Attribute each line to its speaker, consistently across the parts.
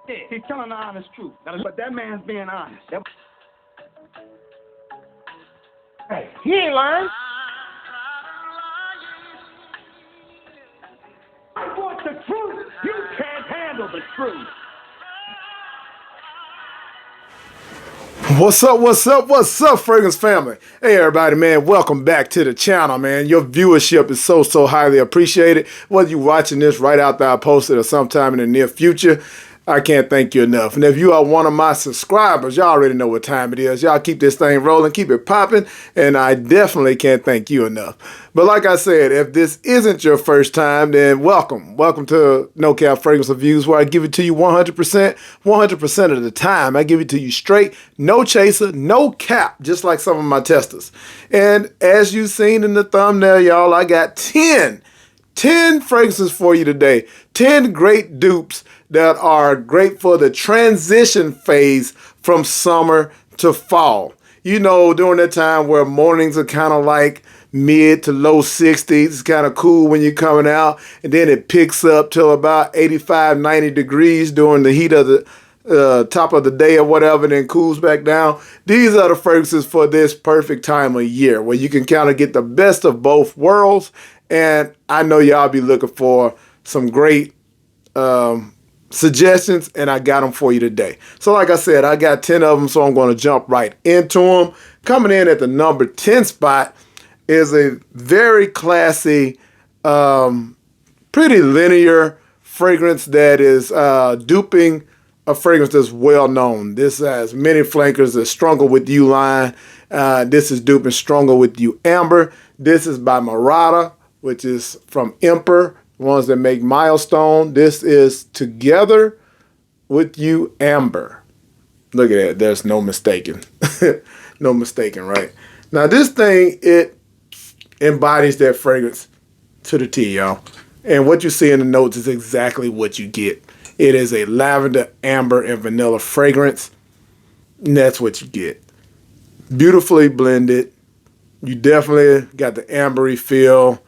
Speaker 1: He's telling the honest truth. But that man's being honest. Hey, he ain't lying. I want the truth. You can't handle the truth.
Speaker 2: What's up, Fragrance family? Hey, everybody, man. Welcome back to the channel, man. Your viewership is so highly appreciated. Whether you're watching this right after I posted or sometime in the near future, I can't thank you enough. And if you are one of my subscribers, y'all already know what time it is. Y'all keep this thing rolling, keep it popping, and I definitely can't thank you enough. But like I said, if this isn't your first time, then welcome. Welcome to NoCap Fragrance Reviews, where I give it to you 100% of the time. I give it to you straight, no chaser, no cap, just like some of my testers. And as you've seen in the thumbnail, y'all, I got 10 fragrances for you today. 10 great dupes that are great for the transition phase from summer to fall. You know, during that time where mornings are kind of like mid to low 60s. It's kind of cool when you're coming out, and then it picks up till about 85, 90 degrees during the heat of the top of the day or whatever, then cools back down. These are the fragrances for this perfect time of year where you can kind of get the best of both worlds. And I know y'all be looking for some great suggestions, and I got them for you today. So like I said, I got 10 of them, so I'm going to jump right into them. Coming in at the number 10 spot is a very classy, pretty linear fragrance that is duping a fragrance that's well known. This has many flankers. The Stronger With You line. This is duping Stronger With You Amber. This is by Murata, which is from Emperor, ones that make Milestone. This is Together With You Amber. Look at that. There's no mistaking. No mistaking, right? Now, this thing, it embodies that fragrance to the T, y'all. And what you see in the notes is exactly what you get. It is a lavender, amber, and vanilla fragrance. And that's what you get. Beautifully blended. You definitely got the ambery feel.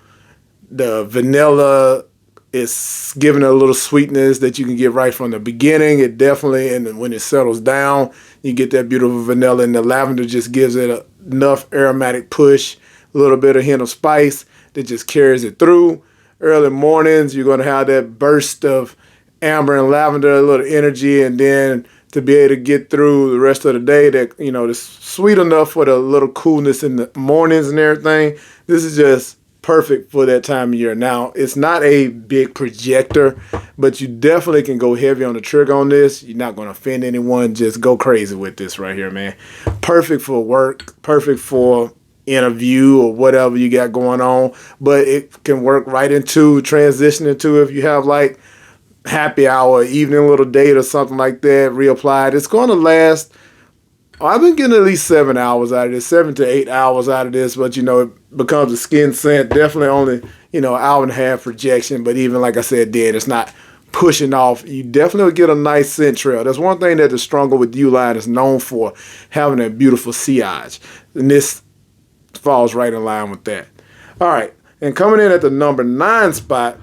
Speaker 2: The vanilla is giving it a little sweetness that you can get right from the beginning. It definitely, and when it settles down, you get that beautiful vanilla, and the lavender just gives it enough aromatic push, a little bit of hint of spice that just carries it through. Early mornings, you're going to have that burst of amber and lavender, a little energy, and then to be able to get through the rest of the day, that, you know, it's sweet enough for the little coolness in the mornings and everything. This is just perfect for that time of year. Now, it's not a big projector, but you definitely can go heavy on the trigger on this. You're not going to offend anyone. Just go crazy with this right here, man. Perfect for work, perfect for interview or whatever you got going on, but it can work right into transition into if you have like happy hour, evening little date or something like that, reapplied. It's going to last. I've been getting at least 7 hours out of this, 7 to 8 hours out of this, but, you know, it becomes a skin scent. Definitely only, you know, hour and a half projection, but even like I said, then it's not pushing off. You definitely will get a nice scent trail. That's one thing that the Stronger With You line is known for, having a beautiful sillage. And this falls right in line with that. All right, and coming in at the number 9 spot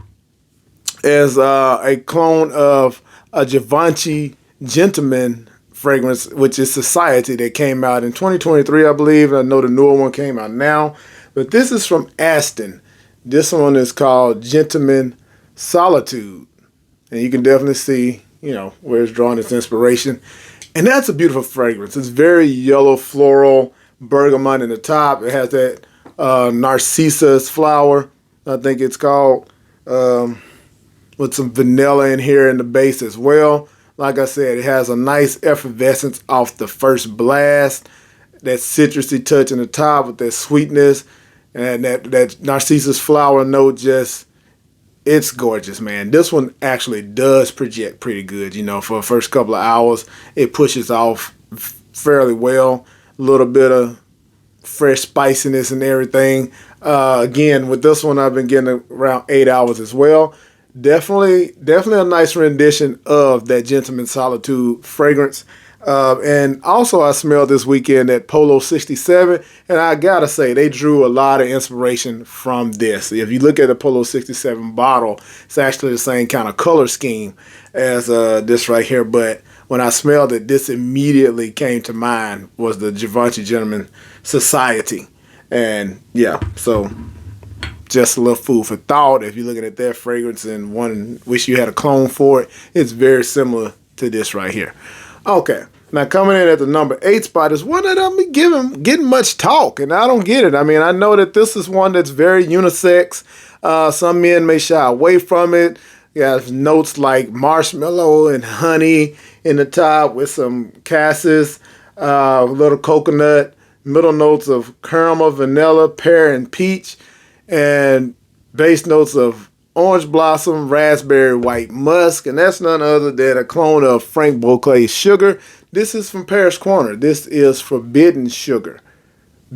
Speaker 2: is a clone of a Givenchy Gentleman fragrance, which is Society, that came out in 2023, I believe. I know the newer one came out now, but this is from Aston. This one is called Gentleman Solitude, and you can definitely see, you know, where it's drawing its inspiration. And that's a beautiful fragrance. It's very yellow, floral, bergamot in the top. It has that narcissus flower, I think it's called, with some vanilla in here in the base as well. Like I said, it has a nice effervescence off the first blast, that citrusy touch in the top with that sweetness, and that narcissus flower note. Just, it's gorgeous, man. This one actually does project pretty good. You know, for the first couple of hours, it pushes off fairly well. A little bit of fresh spiciness and everything. Again, with this one, I've been getting around 8 hours as well. Definitely a nice rendition of that Gentleman Solitude fragrance. And also I smelled this weekend at Polo 67, and I gotta say they drew a lot of inspiration from this. If you look at the Polo 67 bottle, it's actually the same kind of color scheme as this right here, but when I smelled it, this immediately came to mind was the Givenchy Gentleman Society. And yeah, so just a little food for thought. If you're looking at that fragrance and wish you had a clone for it, it's very similar to this right here. Okay, now coming in at the number 8 spot is one that I'm getting much talk, and I don't get it. I mean, I know that this is one that's very unisex. Some men may shy away from it. You have notes like marshmallow and honey in the top with some cassis, a little coconut, middle notes of caramel, vanilla, pear, and peach, and base notes of orange blossom, raspberry, white musk, and that's none other than a clone of Frank Beauclay's Sugar. This is from Paris Corner. This is Forbidden Sugar.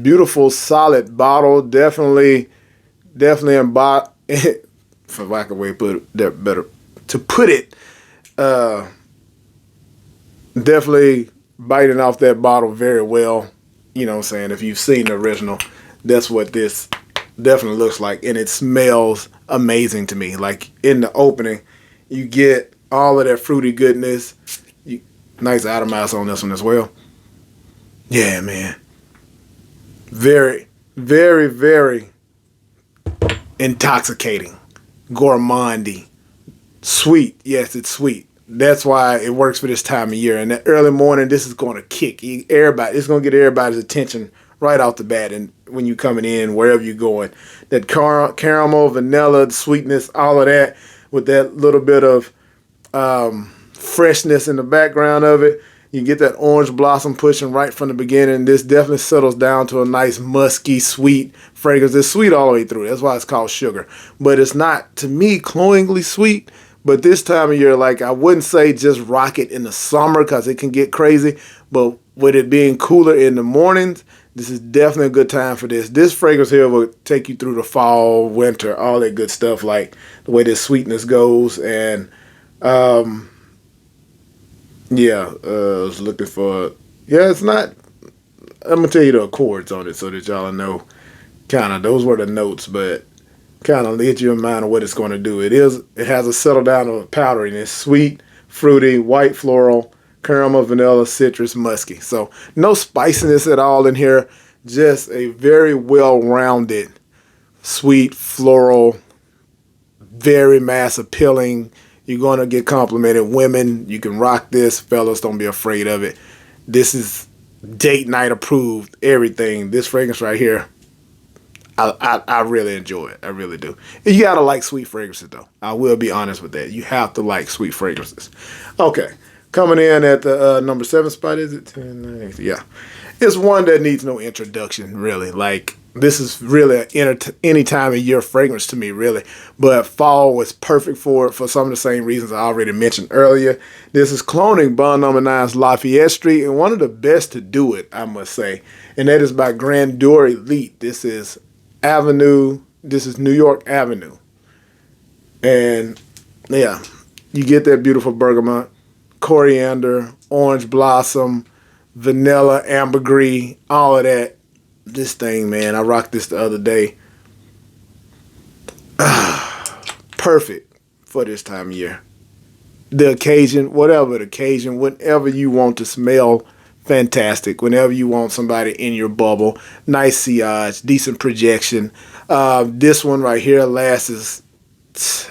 Speaker 2: Beautiful, solid bottle. Definitely for lack of a way to put it, that better to put it, definitely biting off that bottle very well. You know what I'm saying? If you've seen the original, that's what this definitely looks like, and it smells amazing to me. Like in the opening, you get all of that fruity goodness. Nice atomize on this one as well. Yeah, man. Very, very, very intoxicating, gourmandy, sweet. Yes, it's sweet. That's why it works for this time of year. In the early morning, this is going to kick everybody. It's going to get everybody's attention right off the bat. And when you're coming in, wherever you're going, that caramel, vanilla, sweetness, all of that, with that little bit of freshness in the background of it. You get that orange blossom pushing right from the beginning. This definitely settles down to a nice musky, sweet fragrance. It's sweet all the way through. That's why it's called sugar. But it's not, to me, cloyingly sweet. But this time of year, like, I wouldn't say just rock it in the summer because it can get crazy. But with it being cooler in the mornings, this is definitely a good time for this. This fragrance here will take you through the fall, winter, all that good stuff, like the way this sweetness goes. And yeah, I was looking for, yeah, it's not, I'm going to tell you the accords on it so that y'all know kind of, those were the notes, but kind of let you in mind of what it's going to do. It has a settle down of powderiness, sweet, fruity, white floral, caramel, vanilla, citrus, musky. So no spiciness at all in here, just a very well-rounded, sweet, floral, very mass appealing. You're going to get complimented. Women, you can rock this. Fellas, don't be afraid of it. This is date night approved, everything. This fragrance right here, I really enjoy it. I really do. You got to like sweet fragrances, though. I will be honest with that. You have to like sweet fragrances. Okay. Coming in at the number 7 spot, is it? 10, 9, yeah. It's one that needs no introduction, really. Like, this is really any time of year fragrance to me, really. But fall was perfect for it for some of the same reasons I already mentioned earlier. This is cloning Bond No. 9's Lafayette Street, and one of the best to do it, I must say. And that is by Grandeur Elite. This is New York Avenue. And, yeah, you get that beautiful bergamot, coriander, orange blossom, vanilla, ambergris, all of that. This thing, man, I rocked this the other day. Perfect for this time of year. The occasion, whatever the occasion, whenever you want to smell fantastic, whenever you want somebody in your bubble, nice sillage, decent projection. This one right here lasts,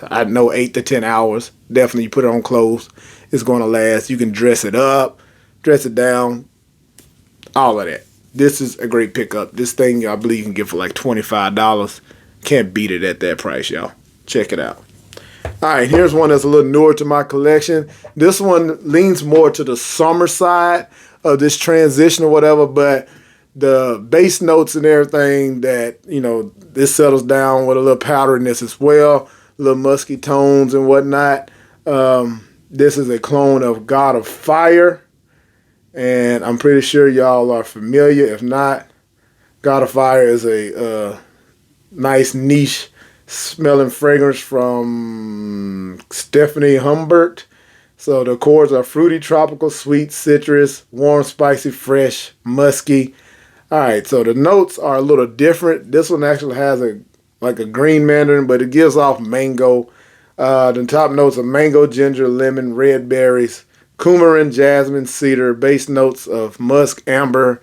Speaker 2: I know, 8 to 10 hours. Definitely, you put it on clothes, it's going to last. You can dress it up, dress it down, all of that. This is a great pickup. This thing, I believe you can get for like $25. Can't beat it at that price, y'all. Check it out. All right, here's one that's a little newer to my collection. This one leans more to the summer side of this transition or whatever, but the base notes and everything that, you know, this settles down with a little powderiness as well, little musky tones and whatnot. This is a clone of God of Fire. And I'm pretty sure y'all are familiar. If not, God of Fire is a nice niche smelling fragrance from Stephanie Humbert. So the chords are fruity, tropical, sweet, citrus, warm, spicy, fresh, musky. All right, so the notes are a little different. This one actually has like a green mandarin, but it gives off mango. The top notes are mango, ginger, lemon, red berries, coumarin, jasmine, cedar. Base notes of musk, amber,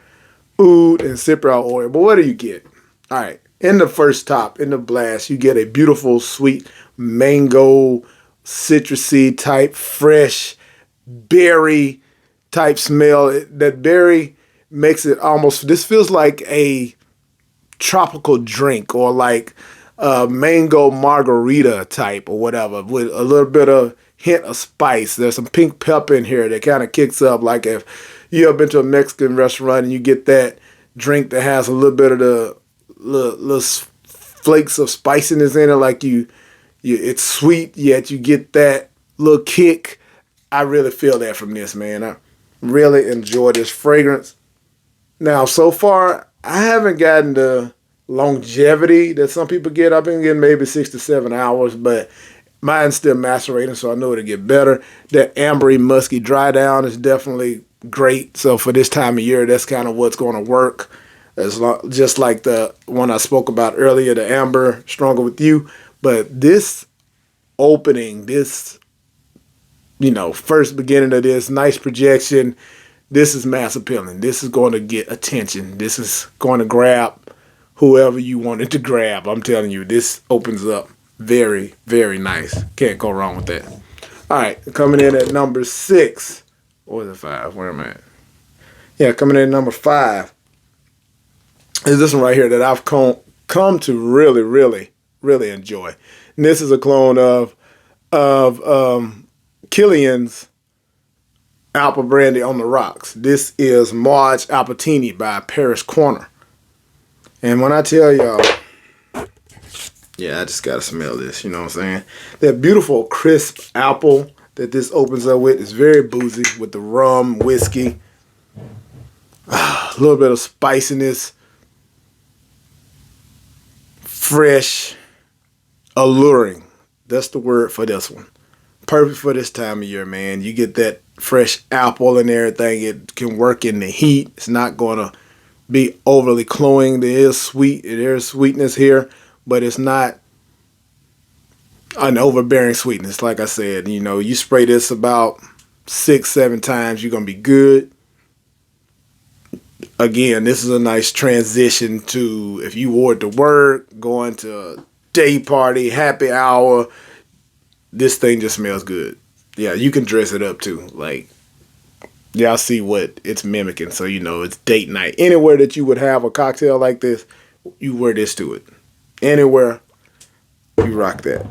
Speaker 2: oud, and cypriol oil. But what do you get? All right, in the first top, in the blast, you get a beautiful, sweet mango, citrusy type, fresh berry type smell. That berry makes it almost, this feels like a tropical drink or like a mango margarita type or whatever with a little bit of hint of spice. There's some pink pepper in here that kind of kicks up. Like if you ever been to a Mexican restaurant and you get that drink that has a little bit of the little flakes of spiciness in it, like it's sweet yet you get that little kick. I really feel that from this, man. I really enjoy this fragrance. Now, so far, I haven't gotten the longevity that some people get. I've been getting maybe 6 to 7 hours, but mine's still macerating, so I know it'll get better. That ambery, musky dry down is definitely great. So for this time of year, that's kind of what's going to work. Just like the one I spoke about earlier, the amber, stronger with you. But this opening, this, first beginning of this, nice projection, this is mass appealing. This is going to get attention. This is going to grab whoever you want it to grab. I'm telling you, this opens up very, very nice. Can't go wrong with that. All right, coming in at number 6. Or was it 5? Where am I at? Yeah, coming in at number 5 is this one right here that I've come to really, really, really enjoy. And this is a clone of Killian's Apple Brandy on the Rocks. This is Marge Appletini by Paris Corner. And when I tell y'all, yeah, I just gotta smell this, you know what I'm saying? That beautiful crisp apple that this opens up with is very boozy with the rum, whiskey, a little bit of spiciness, fresh, alluring. That's the word for this one. Perfect for this time of year, man. You get that fresh apple and everything. It can work in the heat. It's not going to be overly cloying. There is sweetness here, but it's not an overbearing sweetness. Like I said, you spray this about 6, 7 times, you're going to be good. Again, this is a nice transition to if you wore it to work, going to a day party, happy hour. This thing just smells good. Yeah, you can dress it up too. Like, y'all see what it's mimicking. So, it's date night. Anywhere that you would have a cocktail like this, you wear this to it. Anywhere, you rock that.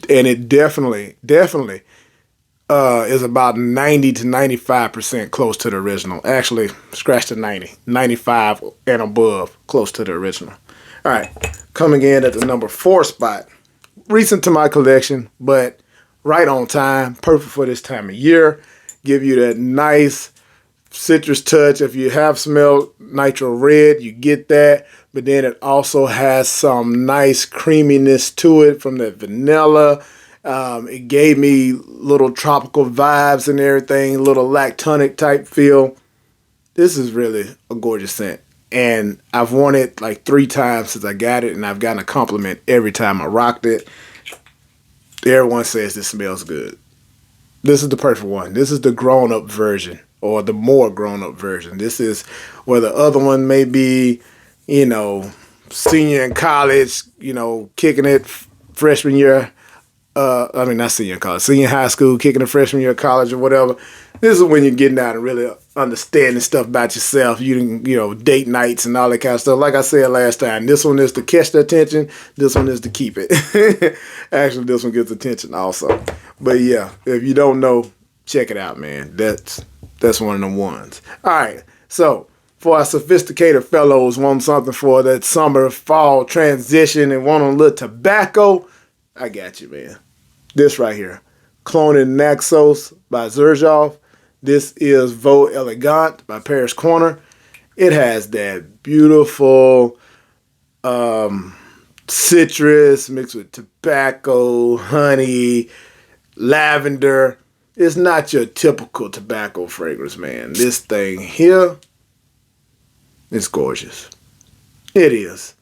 Speaker 2: And it definitely is about 90 to 95% close to the original. Actually, scratch the 90. 95 and above, close to the original. All right, coming in at the number 4 spot. Recent to my collection, but right on time. Perfect for this time of year. Give you that nice citrus touch. If you have smelled Nitro Red, you get that. But then it also has some nice creaminess to it from the vanilla. It gave me little tropical vibes and everything, little lactonic type feel. This is really a gorgeous scent. And I've worn it like 3 times since I got it, and I've gotten a compliment every time I rocked it. Everyone says this smells good. This is the perfect one. This is the grown-up version, or the more grown-up version. This is where the other one may be, senior in college, kicking it freshman year. Not senior in college, senior high school, kicking it freshman year of college or whatever. This is when you're getting out and really understanding stuff about yourself. Date nights and all that kind of stuff. Like I said last time, this one is to catch the attention. This one is to keep it. Actually, this one gets attention also. But yeah, if you don't know, check it out, man. That's one of the ones. All right, so for our sophisticated fellows want something for that summer, fall transition and want a little tobacco, I got you, man. This right here, Cloning Naxos by Xerjoff. This is Vaux Elegant by Paris Corner. It has that beautiful citrus mixed with tobacco, honey, lavender. It's not your typical tobacco fragrance, man. This thing here is gorgeous. It is.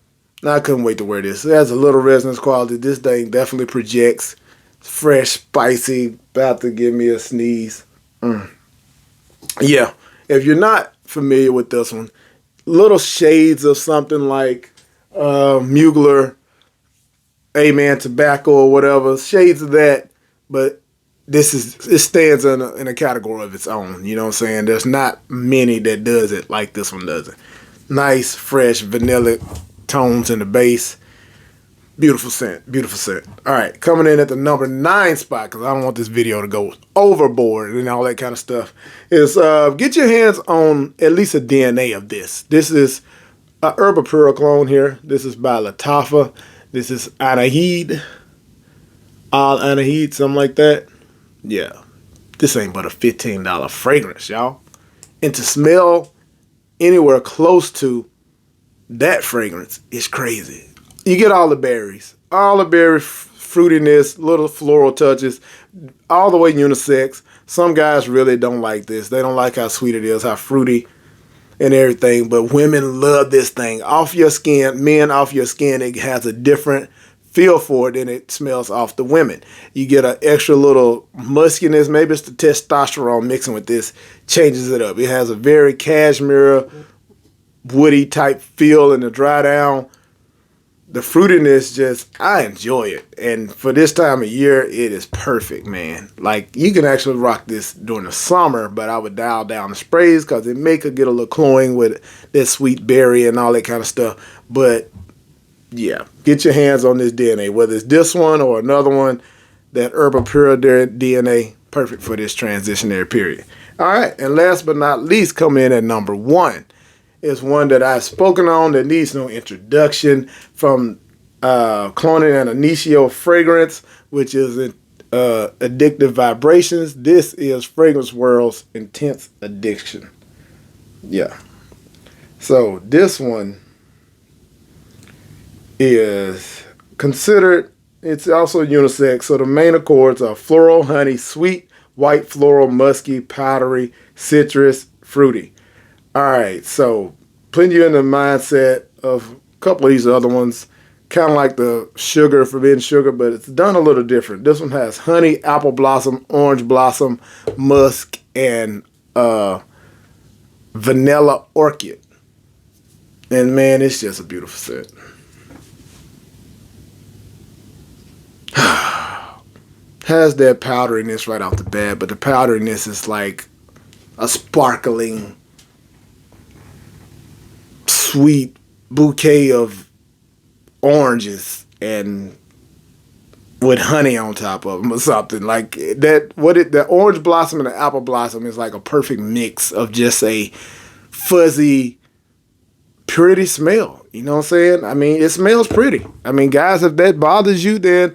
Speaker 2: I couldn't wait to wear this. It has a little resonance quality. This thing definitely projects. It's fresh, spicy, about to give me a sneeze. Yeah, if you're not familiar with this one, little shades of something like Mugler, Amen Tobacco or whatever, shades of that, but it stands in a category of its own. You know what I'm saying? There's not many that does it like this one does it. Nice, fresh, vanilla tones in the base. Beautiful scent. Beautiful scent. All right, coming in at the number 9 spot, because I don't want this video to go overboard and all that kind of stuff, is get your hands on at least a DNA of this. This is a Herbal Pur clone here. This is by Lattafa. This is Anahid. Anahid, something like that. Yeah. This ain't but a $15 fragrance, y'all. And to smell anywhere close to that fragrance is crazy. You get all the berries, fruitiness, little floral touches, all the way unisex. Some guys really don't like this. They don't like how sweet it is, how fruity and everything. But women love this thing. Off your skin, men off your skin, it has a different feel for it than it smells off the women. You get an extra little muskiness. Maybe it's the testosterone mixing with this, changes it up. It has a very cashmere, woody type feel in the dry down. The fruitiness, I enjoy it. And for this time of year, it is perfect, man. Like, you can actually rock this during the summer, but I would dial down the sprays because it could get a little cloying with that sweet berry and all that kind of stuff. But, yeah, get your hands on this DNA, whether it's this one or another one, that Herbal Pur DNA, perfect for this transitionary period. All right, and last but not least, coming in at number 1. Is one that I've spoken on that needs no introduction, from Cloning and Anicio fragrance, which is Addictive Vibrations. This is Fragrance World's Intense Addiction. Yeah. So this one is considered, it's also unisex. So the main accords are floral, honey, sweet, white, floral, musky, powdery, citrus, fruity. All right, so putting you in the mindset of a couple of these other ones, kind of like the sugar, forbidden sugar, but it's done a little different. This one has honey, apple blossom, orange blossom, musk, and vanilla orchid. And man, it's just a beautiful scent. Has that powderiness right off the bat, but the powderiness is like a sparkling, sweet bouquet of oranges and with honey on top of them or something like that. The orange blossom and the apple blossom is like a perfect mix of just a fuzzy, pretty smell. You know what I'm saying? I mean, it smells pretty. I mean, guys, if that bothers you, then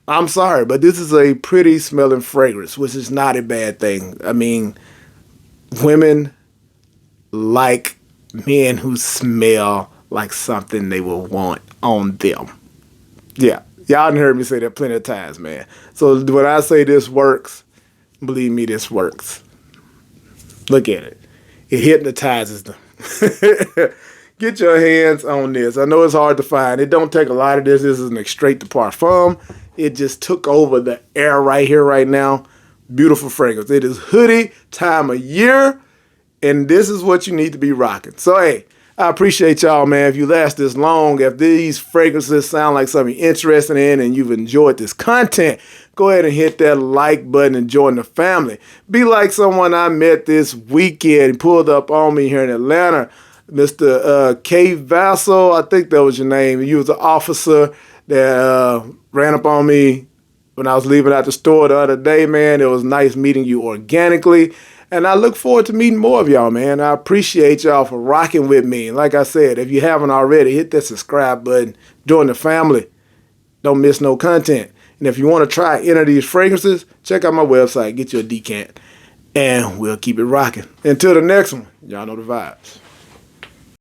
Speaker 2: I'm sorry, but this is a pretty smelling fragrance, which is not a bad thing. I mean, women like men who smell like something they will want on them. Yeah, y'all done heard me say that plenty of times, man. So when I say this works, believe me, this works. Look at it. It hypnotizes them. Get your hands on this. I know it's hard to find. It don't take a lot of this. This is an extrait de parfum. It just took over the air right here, right now. Beautiful fragrance. It is hoodie time of year, and this is what you need to be rocking. So, hey, I appreciate y'all, man. If you last this long, if these fragrances sound like something you're interested in and you've enjoyed this content, go ahead and hit that like button and join the family. Be like someone I met this weekend. He pulled up on me here in Atlanta. Mr. K. Vassal, I think that was your name. You was an officer that ran up on me when I was leaving out the store the other day, man. It was nice meeting you organically. And I look forward to meeting more of y'all, man. I appreciate y'all for rocking with me. Like I said, if you haven't already, hit that subscribe button. Join the family. Don't miss no content. And if you want to try any of these fragrances, check out my website. Get you a decant. And we'll keep it rocking. Until the next one, y'all know the vibes.